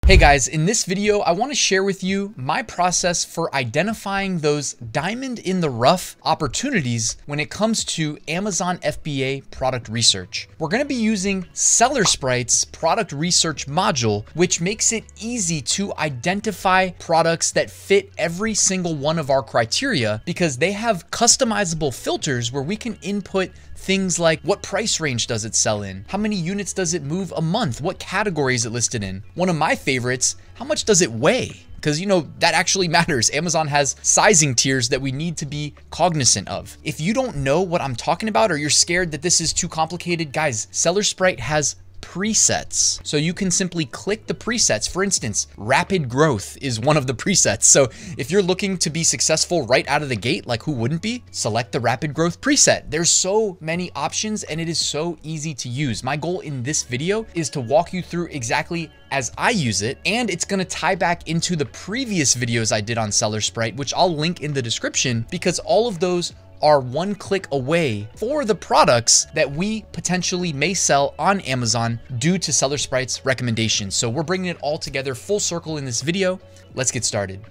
Hey guys, in this video, I want to share with you my process for identifying those diamond in the rough opportunities when it comes to Amazon FBA product research. We're going to be using SellerSprite's product research module, which makes it easy to identify products that fit every single one of our criteria because they have customizable filters where we can input things like what price range does it sell in? How many units does it move a month? What category is it listed in? One of my favorites, how much does it weigh? Because you know, that actually matters. Amazon has sizing tiers that we need to be cognizant of. If you don't know what I'm talking about or you're scared that this is too complicated, guys, SellerSprite has presets. So you can simply click the presets. For instance, rapid growth is one of the presets. So if you're looking to be successful right out of the gate, like who wouldn't be, select the rapid growth preset. There's so many options and it is so easy to use. My goal in this video is to walk you through exactly as I use it, and it's gonna tie back into the previous videos I did on SellerSprite, which I'll link in the description because all of those are one click away for the products that we potentially may sell on Amazon due to SellerSprite's recommendations. So we're bringing it all together full circle in this video. Let's get started.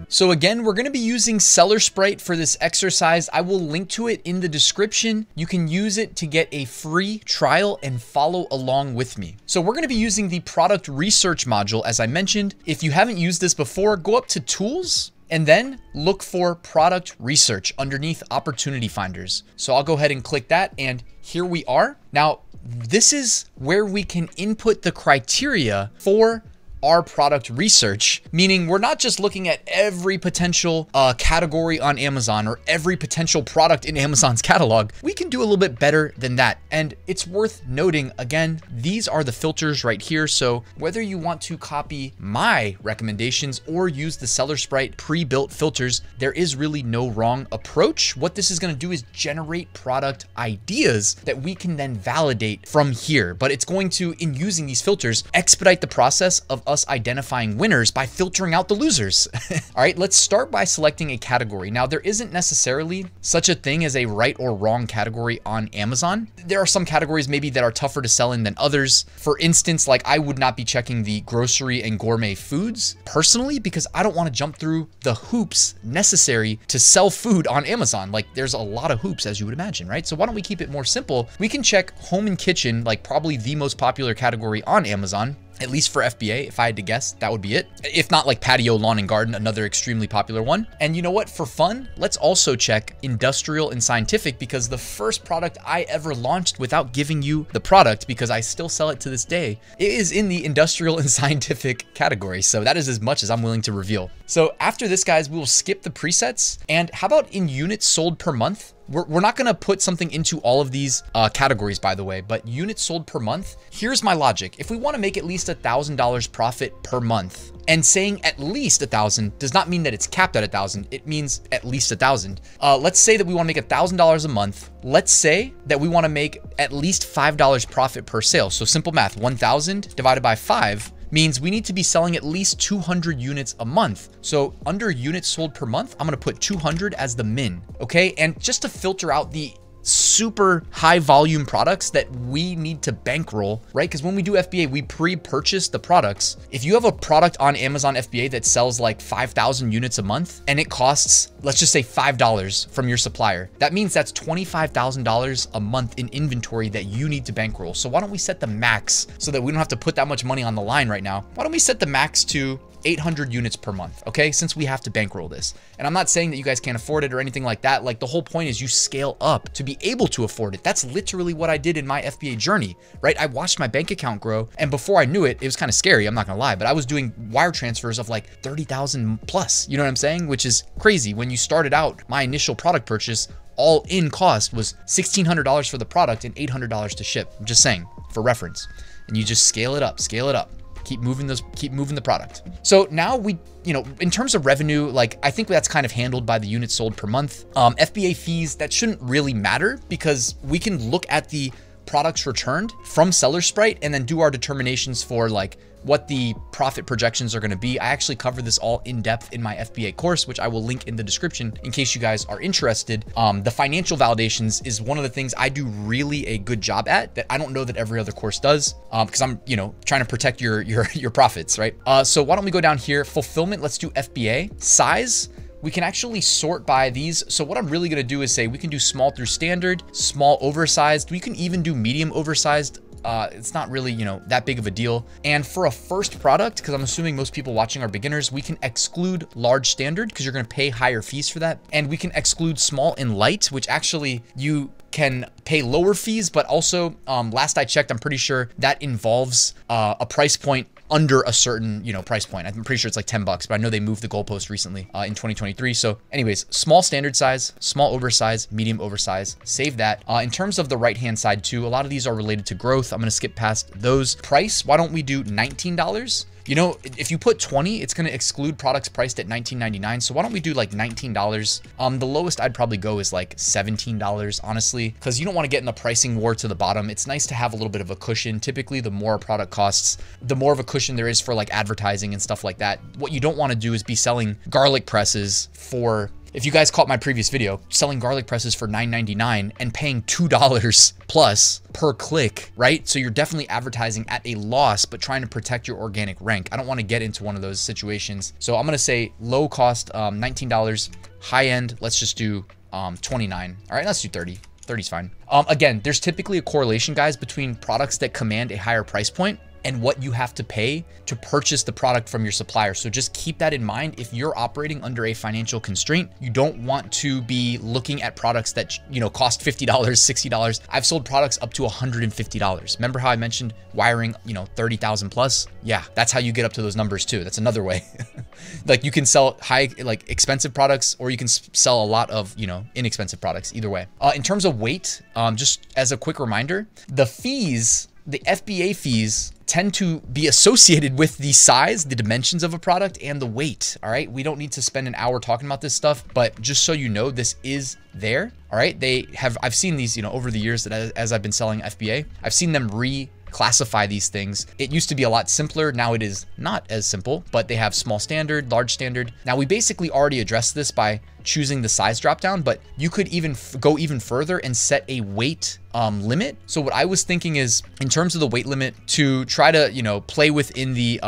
So again, we're going to be using SellerSprite for this exercise. I will link to it in the description. You can use it to get a free trial and follow along with me. So we're going to be using the product research module, as I mentioned. If you haven't used this before, go up to Tools and then look for product research underneath opportunity finders. So I'll go ahead and click that, and here we are. Now, this is where we can input the criteria for our product research, meaning we're not just looking at every potential category on Amazon or every potential product in Amazon's catalog. We can do a little bit better than that. And it's worth noting, again, these are the filters right here. So whether you want to copy my recommendations or use the SellerSprite pre-built filters, there is really no wrong approach. What this is going to do is generate product ideas that we can then validate from here. But it's going to, in using these filters, expedite the process of us identifying winners by filtering out the losers. All right, let's start by selecting a category. Now, there isn't necessarily such a thing as a right or wrong category on Amazon. There are some categories maybe that are tougher to sell in than others. For instance, like I would not be checking the grocery and gourmet foods personally because I don't want to jump through the hoops necessary to sell food on Amazon. Like there's a lot of hoops, as you would imagine, right? So why don't we keep it more simple? We can check home and kitchen, like probably the most popular category on Amazon. At least for FBA, if I had to guess, that would be it. If not, like patio, lawn and garden, another extremely popular one. And you know what, for fun, let's also check industrial and scientific because the first product I ever launched without giving you the product, because I still sell it to this day, it is in the industrial and scientific category. So that is as much as I'm willing to reveal. So after this, guys, we will skip the presets. And how about in units sold per month? We're not gonna put something into all of these categories, by the way, but units sold per month. Here's my logic. If we wanna make at least $1,000 profit per month, and saying at least 1,000 does not mean that it's capped at 1,000. It means at least 1,000. Let's say that we wanna make $1,000 a month. Let's say that we wanna make at least $5 profit per sale. So simple math, 1,000 divided by 5 means we need to be selling at least 200 units a month. So under units sold per month, I'm gonna put 200 as the min, okay? And just to filter out the super high volume products that we need to bankroll, right? Because when we do FBA, we pre-purchase the products. If you have a product on Amazon FBA that sells like 5,000 units a month and it costs, let's just say $5 from your supplier, that means that's $25,000 a month in inventory that you need to bankroll. So why don't we set the max so that we don't have to put that much money on the line right now? Why don't we set the max to 800 units per month, okay? Since we have to bankroll this. And I'm not saying that you guys can't afford it or anything like that. Like the whole point is you scale up to be able to afford it. That's literally what I did in my FBA journey, right? I watched my bank account grow, and before I knew it, it was kind of scary, I'm not gonna lie, but I was doing wire transfers of like 30,000 plus, you know what I'm saying? Which is crazy. When you started out, my initial product purchase, all in cost was $1,600 for the product and $800 to ship. I'm just saying, for reference. And you just scale it up, scale it up. Keep moving the product. So now we, you know, in terms of revenue, like I think that's kind of handled by the units sold per month. FBA fees, that shouldn't really matter because we can look at the products returned from SellerSprite and then do our determinations for like what the profit projections are going to be. I actually cover this all in depth in my FBA course, which I will link in the description in case you guys are interested. The financial validations is one of the things I do really a good job at that I don't know that every other course does, because I'm, you know, trying to protect your profits, right? So why don't we go down here, fulfillment, let's do FBA. Size, we can actually sort by these. So what I'm really going to do is say we can do small through standard, small oversized. We can even do medium oversized. It's not really, you know, that big of a deal. And for a first product, because I'm assuming most people watching are beginners, we can exclude large standard because you're going to pay higher fees for that. And we can exclude small and light, which actually you can pay lower fees, but also last I checked, I'm pretty sure that involves a price point under a certain, you know, price point. I'm pretty sure it's like 10 bucks, but I know they moved the goalpost recently in 2023. So anyways, small standard size, small oversize, medium oversize, save that. In terms of the right-hand side too, a lot of these are related to growth. I'm going to skip past those. Price, why don't we do $19? You know, if you put 20, it's going to exclude products priced at $19.99. So why don't we do like $19? The lowest I'd probably go is like $17, honestly, because you don't want to get in the pricing war to the bottom. It's nice to have a little bit of a cushion. Typically, the more a product costs, the more of a cushion there is for like advertising and stuff like that. What you don't want to do is be selling garlic presses for, if you guys caught my previous video, selling garlic presses for $9.99 and paying $2 plus per click, right? So you're definitely advertising at a loss, but trying to protect your organic rank. I don't want to get into one of those situations. So I'm going to say low cost, $19, high end, let's just do 29. All right, let's do 30. 30 is fine. Again, there's typically a correlation, guys, between products that command a higher price point and what you have to pay to purchase the product from your supplier. So just keep that in mind. If you're operating under a financial constraint, you don't want to be looking at products that, you know, cost $50, $60. I've sold products up to $150. Remember how I mentioned wiring, you know, 30,000 plus? Yeah, that's how you get up to those numbers too. That's another way. Like you can sell high, like expensive products, or you can sell a lot of, you know, inexpensive products, either way. In terms of weight, just as a quick reminder, the fees, the FBA fees tend to be associated with the size, the dimensions of a product, and the weight. All right, we don't need to spend an hour talking about this stuff, but just so you know, this is there. All right, they have, I've seen these, you know, over the years that as I've been selling FBA, I've seen them classify these things. It used to be a lot simpler. Now it is not as simple, but they have small standard, large standard. Now we basically already addressed this by choosing the size dropdown, but you could even go even further and set a weight limit. So what I was thinking is, in terms of the weight limit, to try to, you know, play within the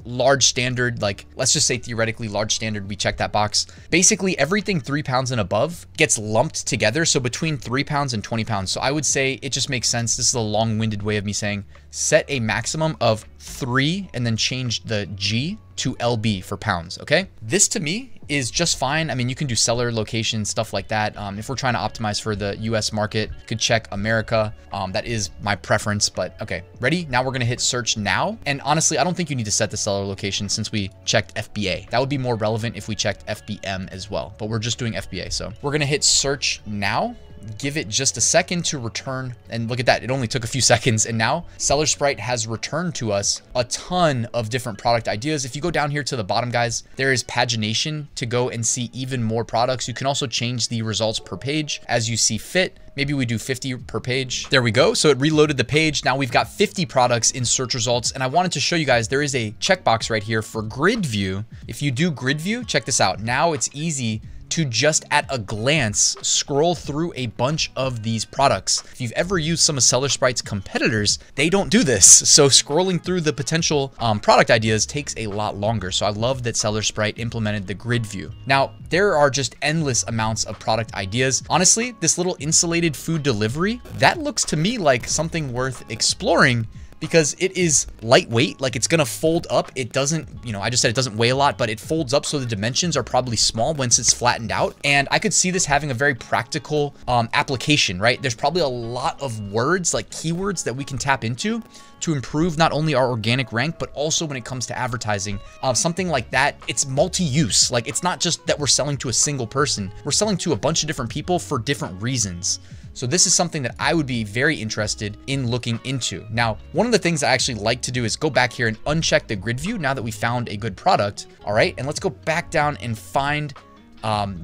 large standard, like let's just say theoretically large standard, we check that box. Basically everything 3 pounds and above gets lumped together. So between 3 pounds and 20 pounds. So I would say it just makes sense. This is a long-winded way of me saying set a maximum of 3 and then change the G to LB for pounds. Okay. This to me is just fine. I mean, you can do seller location, stuff like that. If we're trying to optimize for the US market, you could check America. That is my preference, but okay. Ready? Now we're going to hit search now. And honestly, I don't think you need to set the seller location since we checked FBA. That would be more relevant if we checked FBM as well, but we're just doing FBA. So we're going to hit search now. Give it just a second to return, and look at that, it only took a few seconds, and now SellerSprite has returned to us a ton of different product ideas. If you go down here to the bottom, guys, there is pagination to go and see even more products. You can also change the results per page as you see fit. Maybe we do 50 per page. There we go. So it reloaded the page. Now we've got 50 products in search results. And I wanted to show you guys, there is a checkbox right here for grid view. If you do grid view, check this out. Now it's easy to just at a glance scroll through a bunch of these products. If you've ever used some of SellerSprite's competitors, they don't do this. So scrolling through the potential product ideas takes a lot longer. So I love that SellerSprite implemented the grid view. Now, there are just endless amounts of product ideas. Honestly, this little insulated food delivery, that looks to me like something worth exploring, because it is lightweight, like it's gonna fold up. It doesn't, you know, I just said it doesn't weigh a lot, but it folds up, so the dimensions are probably small once it's flattened out. And I could see this having a very practical application, right? There's probably a lot of words, like keywords, that we can tap into to improve not only our organic rank, but also when it comes to advertising. Something like that, it's multi-use. Like it's not just that we're selling to a single person, we're selling to a bunch of different people for different reasons. So this is something that I would be very interested in looking into. Now, one of the things I actually like to do is go back here and uncheck the grid view now that we found a good product. All right, and let's go back down and find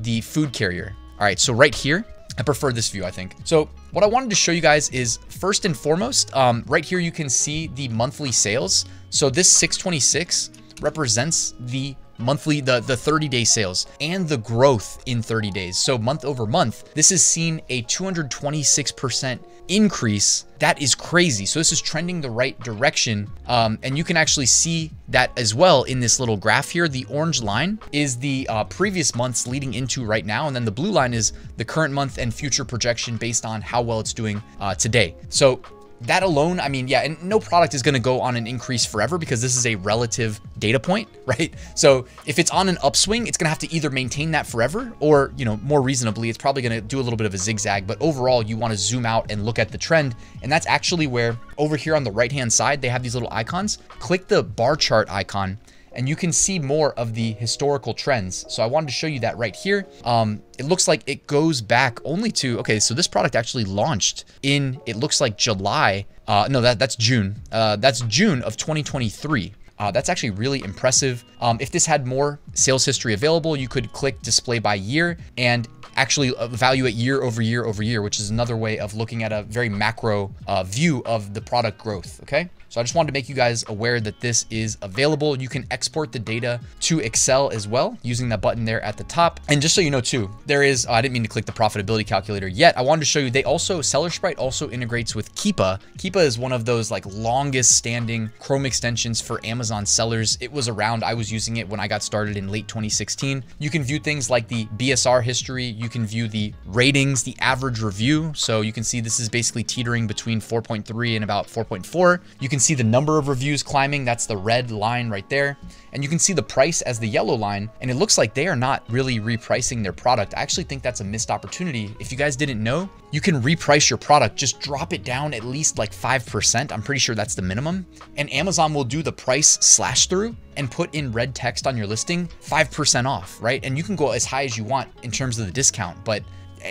the food carrier. All right, so right here, I prefer this view, I think. So what I wanted to show you guys is first and foremost, right here, you can see the monthly sales. So this 626 represents the monthly, the 30-day sales and the growth in 30 days. So month over month, this has seen a 226% increase. That is crazy. So this is trending the right direction. And you can actually see that as well in this little graph here. The orange line is the previous months leading into right now. And then the blue line is the current month and future projection based on how well it's doing today. So that alone, I mean, yeah, and no product is going to go on an increase forever because this is a relative data point, right? So if it's on an upswing, it's going to have to either maintain that forever or, you know, more reasonably, it's probably going to do a little bit of a zigzag. But overall, you want to zoom out and look at the trend. And that's actually where over here on the right-hand side, they have these little icons. Click the bar chart icon and you can see more of the historical trends. So I wanted to show you that right here. It looks like it goes back only to, okay, so this product actually launched in, it looks like July. No, that's June. That's June of 2023. That's actually really impressive. If this had more sales history available, you could click display by year and actually evaluate year over year over year, which is another way of looking at a very macro view of the product growth, okay? So I just wanted to make you guys aware that this is available. You can export the data to Excel as well using that button there at the top. And just so you know too, there is, I didn't mean to click the profitability calculator yet. I wanted to show you, they also, SellerSprite also integrates with Keepa. Keepa is one of those like longest standing Chrome extensions for Amazon sellers. It was around, I was using it when I got started in late 2016. You can view things like the BSR history. You can view the ratings, the average review. So you can see this is basically teetering between 4.3 and about 4.4. You can see the number of reviews climbing. That's the red line right there. And you can see the price as the yellow line. And it looks like they are not really repricing their product. I actually think that's a missed opportunity. If you guys didn't know, you can reprice your product. Just drop it down at least like 5%. I'm pretty sure that's the minimum. And Amazon will do the price slash through and put in red text on your listing, 5% off, right? And you can go as high as you want in terms of the discount, but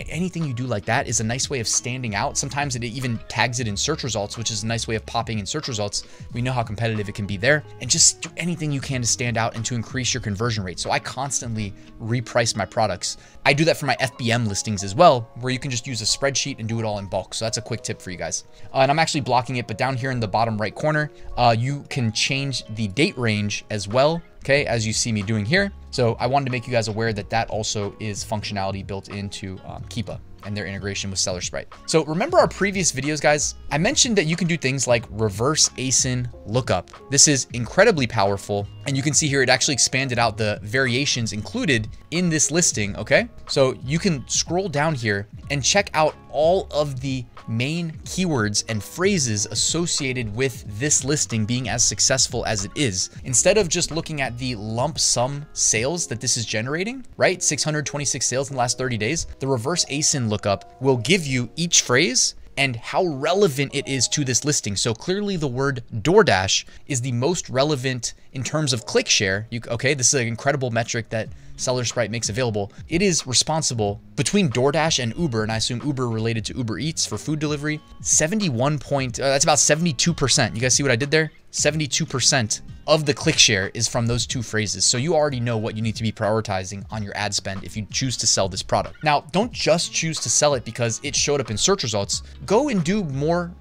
anything you do like that is a nice way of standing out. Sometimes it even tags it in search results, which is a nice way of popping in search results. We know how competitive it can be there, and just do anything you can to stand out and to increase your conversion rate. So I constantly reprice my products. I do that for my FBM listings as well, where you can just use a spreadsheet and do it all in bulk. So that's a quick tip for you guys. And I'm actually blocking it, but down here in the bottom right corner, you can change the date range as well. Okay, as you see me doing here. So I wanted to make you guys aware that that also is functionality built into Keepa and their integration with SellerSprite. So remember our previous videos, guys? I mentioned that you can do things like reverse ASIN lookup. This is incredibly powerful. And you can see here, it actually expanded out the variations included in this listing, okay? So you can scroll down here and check out all of the main keywords and phrases associated with this listing being as successful as it is. Instead of just looking at the lump sum sales that this is generating, right? 626 sales in the last 30 days, the reverse ASIN lookup will give you each phrase and how relevant it is to this listing. So clearly the word DoorDash is the most relevant in terms of click share. Okay, this is an incredible metric that SellerSprite makes available. It is responsible between DoorDash and Uber, and I assume Uber related to Uber Eats for food delivery, that's about 72%. You guys see what I did there? 72% of the click share is from those two phrases. So you already know what you need to be prioritizing on your ad spend if you choose to sell this product. Now, don't just choose to sell it because it showed up in search results. Go and do more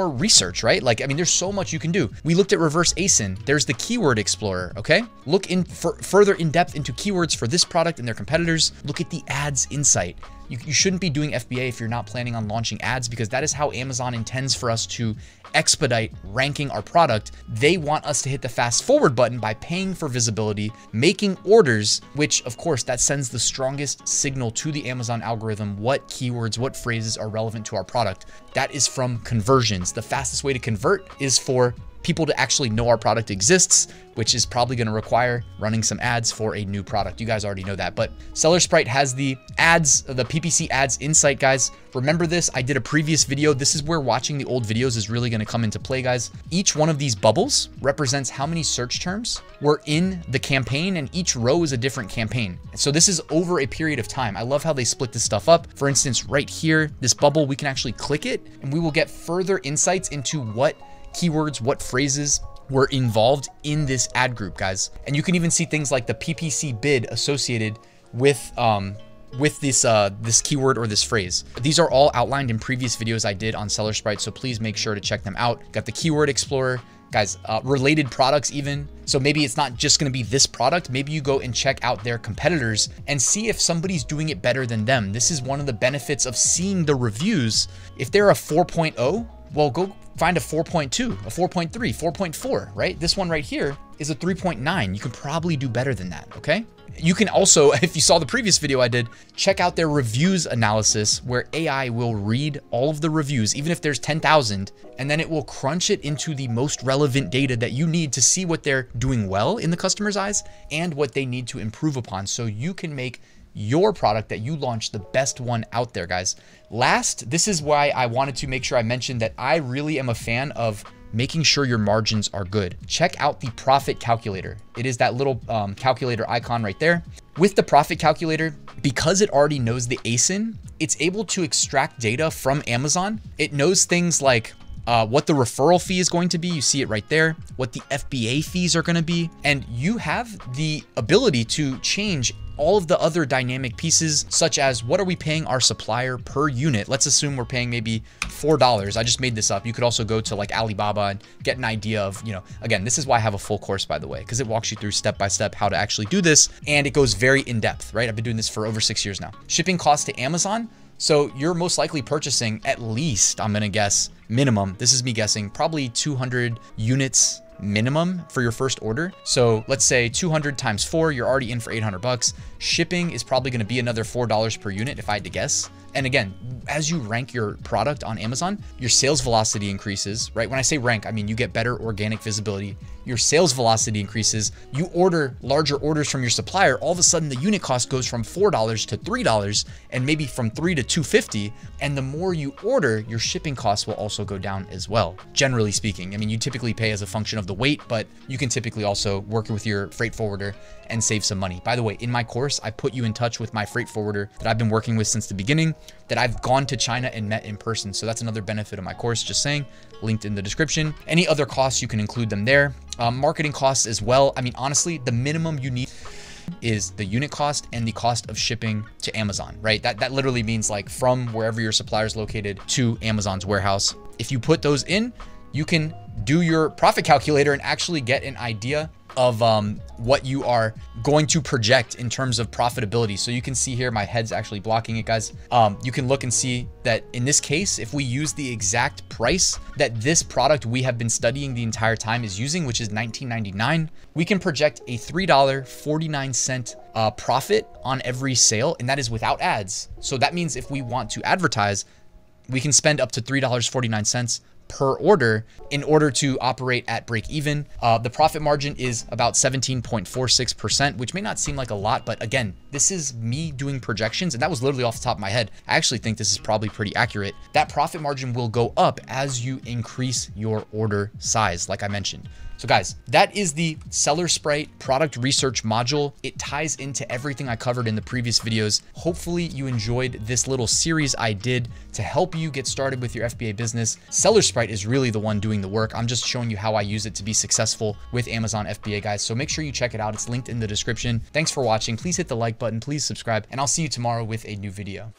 research, right? Like, I mean, there's so much you can do. We looked at reverse ASIN. There's the keyword explorer, okay? Look in further in depth into keywords for this product and their competitors. Look at the ads insight. You shouldn't be doing FBA if you're not planning on launching ads, because that is how Amazon intends for us to expedite ranking our product. They want us to hit the fast forward button by paying for visibility, making orders, which of course that sends the strongest signal to the Amazon algorithm, what keywords, what phrases are relevant to our product. That is from conversions. The fastest way to convert is for people to actually know our product exists, which is probably going to require running some ads for a new product. You guys already know that, but SellerSprite has the ads, the PPC ads insight, guys. Remember this, I did a previous video. This is where watching the old videos is really going to come into play, guys. Each one of these bubbles represents how many search terms were in the campaign, and each row is a different campaign. So this is over a period of time. I love how they split this stuff up. For instance, right here, this bubble, we can actually click it and we will get further insights into what keywords, what phrases were involved in this ad group, guys. And you can even see things like the PPC bid associated with with this this keyword or this phrase. These are all outlined in previous videos I did on SellerSprite, so please make sure to check them out. Got the keyword explorer, guys, related products even. So maybe it's not just going to be this product. Maybe you go and check out their competitors and see if somebody's doing it better than them. This is one of the benefits of seeing the reviews. If they're a 4.0, well, go find a 4.2, a 4.3, 4.4, right? This one right here is a 3.9. You can probably do better than that, okay? You can also, if you saw the previous video I did, check out their reviews analysis where AI will read all of the reviews, even if there's 10,000, and then it will crunch it into the most relevant data that you need to see what they're doing well in the customer's eyes and what they need to improve upon, so you can make your product that you launch the best one out there, guys. Last, this is why I wanted to make sure I mentioned that I really am a fan of making sure your margins are good. Check out the profit calculator. It is that little calculator icon right there. With the profit calculator, because it already knows the ASIN, it's able to extract data from Amazon. It knows things like what the referral fee is going to be. You see it right there, what the FBA fees are going to be. And you have the ability to change all of the other dynamic pieces, such as what are we paying our supplier per unit? Let's assume we're paying maybe $4. I just made this up. You could also go to like Alibaba and get an idea of, you know, again, this is why I have a full course, by the way, because it walks you through step by step how to actually do this. And it goes very in depth, right? I've been doing this for over 6 years now. Shipping costs to Amazon. So you're most likely purchasing at least, I'm going to guess, minimum, this is me guessing, probably 200 units minimum for your first order. So let's say 200 times 4, you're already in for 800 bucks. Shipping is probably going to be another $4 per unit if I had to guess. And again, as you rank your product on Amazon, your sales velocity increases, right? When I say rank, I mean you get better organic visibility. Your sales velocity increases. You order larger orders from your supplier. All of a sudden, the unit cost goes from $4 to $3 and maybe from $3 to $2.50. And the more you order, your shipping costs will also go down as well. Generally speaking, I mean, you typically pay as a function of the weight, but you can typically also work with your freight forwarder and save some money. By the way, in my course, I put you in touch with my freight forwarder that I've been working with since the beginning, that I've gone to China and met in person. So that's another benefit of my course, just saying, linked in the description. Any other costs, you can include them there. Marketing costs as well. I mean, honestly, the minimum you need is the unit cost and the cost of shipping to Amazon, right? That literally means like from wherever your supplier is located to Amazon's warehouse. If you put those in, you can do your profit calculator and actually get an idea of what you are going to project in terms of profitability. So you can see here, my head's actually blocking it, guys. You can look and see that in this case, if we use the exact price that this product we have been studying the entire time is using, which is $19.99, we can project a $3.49 profit on every sale, and that is without ads. So that means if we want to advertise, we can spend up to $3.49 per order in order to operate at break even. The profit margin is about 17.46%, which may not seem like a lot, but again, this is me doing projections, and that was literally off the top of my head. I actually think this is probably pretty accurate. That profit margin will go up as you increase your order size, like I mentioned. So guys, that is the SellerSprite product research module. It ties into everything I covered in the previous videos. Hopefully you enjoyed this little series I did to help you get started with your FBA business. SellerSprite is really the one doing the work. I'm just showing you how I use it to be successful with Amazon FBA, guys. So make sure you check it out. It's linked in the description. Thanks for watching. Please hit the like button, please subscribe, and I'll see you tomorrow with a new video.